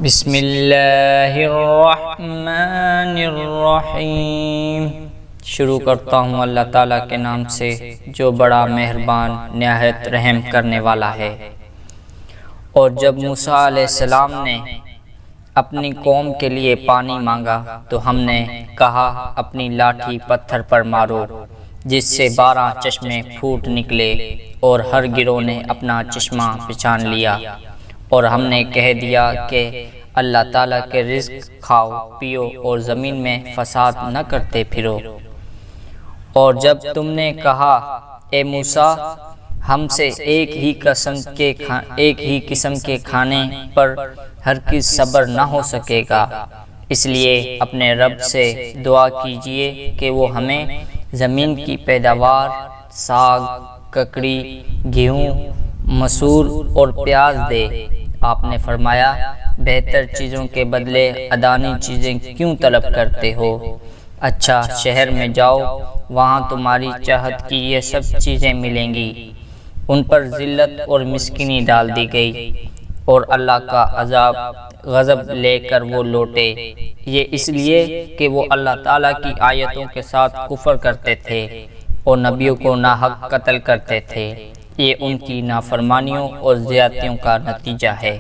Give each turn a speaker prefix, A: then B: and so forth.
A: بسم اللہ الرحمن الرحیم۔ شروع کرتا ہوں اللہ تعالیٰ کے نام سے جو بڑا مہربان نہایت رحم کرنے والا ہے۔ اور جب موسیٰ علیہ السلام نے اپنی قوم کے لیے پانی مانگا تو ہم نے کہا اپنی لاٹھی پتھر پر مارو، جس سے 12 چشمے پھوٹ نکلے، اور ہر گروہ نے اپنا چشمہ پہچان لیا۔ اور ہم نے کہہ دیا کہ اللہ تعالیٰ کے رزق کھاؤ پیو اور زمین میں فساد نہ کرتے پھرو۔ اور جب تم نے کہا اے موسیٰ ہم سے ایک ہی قسم کے کھانے پر ہرگز صبر نہ ہو سکے گا، اس لیے اپنے رب سے دعا کیجئے کہ وہ ہمیں زمین کی پیداوار، ساگ، ککڑی، گیہوں، مسور اور پیاز دے۔ آپ نے فرمایا بہتر چیزوں کے بدلے ادانی چیزیں کیوں طلب کرتے ہو؟ اچھا شہر میں جاؤ، وہاں تمہاری چاہت کی یہ سب چیزیں ملیں گی۔ ان پر ذلت اور مسکینی ڈال دی گئی، اور اللہ کا عذاب غضب لے کر وہ لوٹے، یہ اس لیے کہ وہ اللہ تعالیٰ کی آیتوں کے ساتھ کفر کرتے تھے اور نبیوں کو ناحق قتل کرتے تھے۔ یہ ان کی نافرمانیوں اور زیادتیوں کا نتیجہ ہے۔